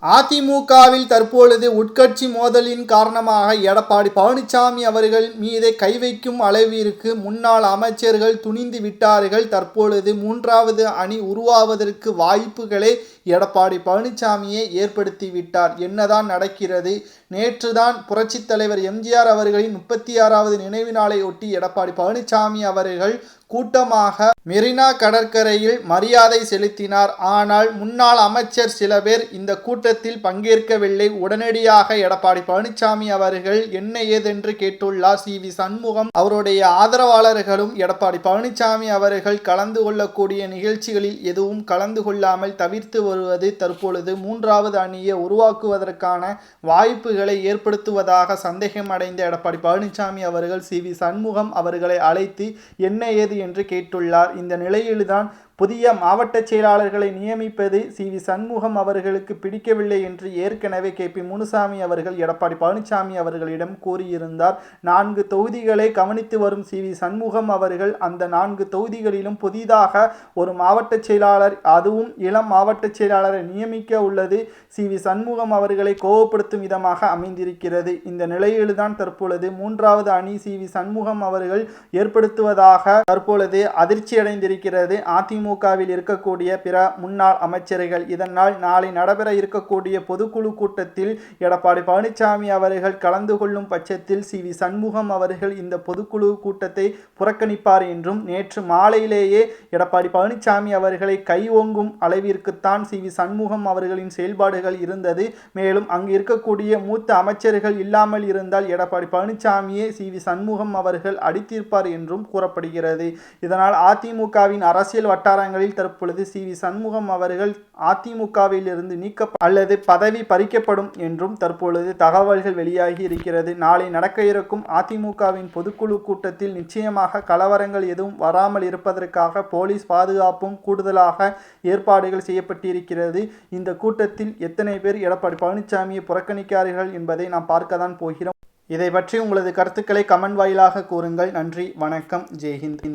அதிமுகவில் தற்பொழுது உட்கட்சி மோதலின் காரணமாக எடப்பாடி பழனிசாமி அவர்கள் மீது கை வைக்கும் அளவிற்கு முன்னாள் அமைச்சர்கள் துணிந்து விட்டார்கள். தற்பொழுது மூன்றாவது அணி உருவாவதற்கு வாய்ப்புகளை எடப்பாடி பழனிசாமியே ஏற்படுத்திவிட்டார். என்னதான் நடக்கிறது? நேற்றுதான் புரட்சித் தலைவர் எம்ஜிஆர் அவர்களின் 36வது நினைவு நாளை ஒட்டி எடப்பாடி பழனிசாமி அவர்கள் கூட்டமாக மெரினா கடற்கரையில் மரியாதை செலுத்தினார். ஆனால் முன்னாள் அமைச்சர் சில பேர் இந்த கூட்டத்தில் பங்கேற்கவில்லை. உடனடியாக எடப்பாடி பழனிசாமி அவர்கள் என்ன ஏதென்று கேட்டுள்ளார். சி.வி. சண்முகம் அவருடைய ஆதரவாளர்களும் எடப்பாடி பழனிசாமி அவர்கள் கலந்து கொள்ளக்கூடிய நிகழ்ச்சிகளில் எதுவும் கலந்து கொள்ளாமல் தவிர்த்து வருவது தற்பொழுது மூன்றாவது அணியை உருவாக்குவதற்கான வாய்ப்புகளை ஏற்படுத்துவதாக சந்தேகம் அடைந்த எடப்பாடி பழனிசாமி அவர்கள் சி.வி. சண்முகம் அவர்களை அழைத்து என்ன ஏது என்று கேட்டுள்ளார். இந்த நிலையில்தான் புதிய மாவட்ட செயலாளர்களை நியமிப்பது சி.வி. சண்முகம் அவர்களுக்கு பிடிக்கவில்லை என்று ஏற்கனவே கே.பி. முனுசாமி அவர்கள் எடப்பாடி பழனிசாமி அவர்களிடம் கூறியிருந்தார். 4 தொகுதிகளை கவனித்து வரும் சி.வி. சண்முகம் அவர்கள் அந்த 4 தொகுதிகளிலும் புதிதாக ஒரு மாவட்ட செயலாளர், அதுவும் இளம் மாவட்ட செயலாளரை நியமிக்க உள்ளது சி.வி. சண்முகம் அவர்களை கோபப்படுத்தும் விதமாக அமைந்திருக்கிறது. இந்த நிலையில்தான் தற்பொழுது மூன்றாவது அணி சி.வி. சண்முகம் அவர்கள் ஏற்படுத்துவதாக தற்பொழுது அதிர்ச்சியடைந்திருக்கிறது அதிமுகவில் இருக்கக்கூடிய பிற முன்னாள் அமைச்சர்கள். இதனால் நாளை நடைபெற இருக்கக்கூடிய பொதுக்குழு கூட்டத்தில் எடப்பாடி பழனிசாமி அவர்கள் கலந்து கொள்ளும் பட்சத்தில் சி.வி. சண்முகம் அவர்கள் இந்த பொதுக்குழு கூட்டத்தை புறக்கணிப்பார் என்றும், நேற்று மாலையிலேயே எடப்பாடி பழனிசாமி அவர்களை கை ஓங்கும் அளவிற்குத்தான் சி.வி. சண்முகம் அவர்களின் செயல்பாடுகள் இருந்தது. மேலும் அங்கு இருக்கக்கூடிய மூத்த அமைச்சர்கள் இல்லாமல் இருந்தால் எடப்பாடி பழனிசாமியே சி.வி. சண்முகம் அவர்கள் அடித்திருப்பார் என்றும் கூறப்படுகிறது. இதனால் அதிமுகவின் அரசியல் வட்டாரங்களில் தற்பொழுது சி.வி. சண்முகம் அவர்கள் அதிமுகவில் இருந்து அல்லது பதவி பறிக்கப்படும் என்றும் தற்பொழுது தகவல்கள் வெளியாகி இருக்கிறது. நாளை நடக்க இருக்கும் அதிமுகவின் பொதுக்குழு கூட்டத்தில் நிச்சயமாக கலவரங்கள் எதுவும் வராமல் இருப்பதற்காக போலீஸ் பாதுகாப்பும் கூடுதலாக ஏற்பாடுகள் செய்யப்பட்டிருக்கிறது. இந்த கூட்டத்தில் எத்தனை பேர் எடப்பாடி பழனிசாமியை புறக்கணிக்கிறார்கள் என்பதை நாம் பார்க்கத்தான் போகிறோம். இதை பற்றி உங்களது கருத்துக்களை கமெண்ட் வாயிலாக கூறுங்கள். நன்றி, வணக்கம், ஜெய்ஹிந்த்.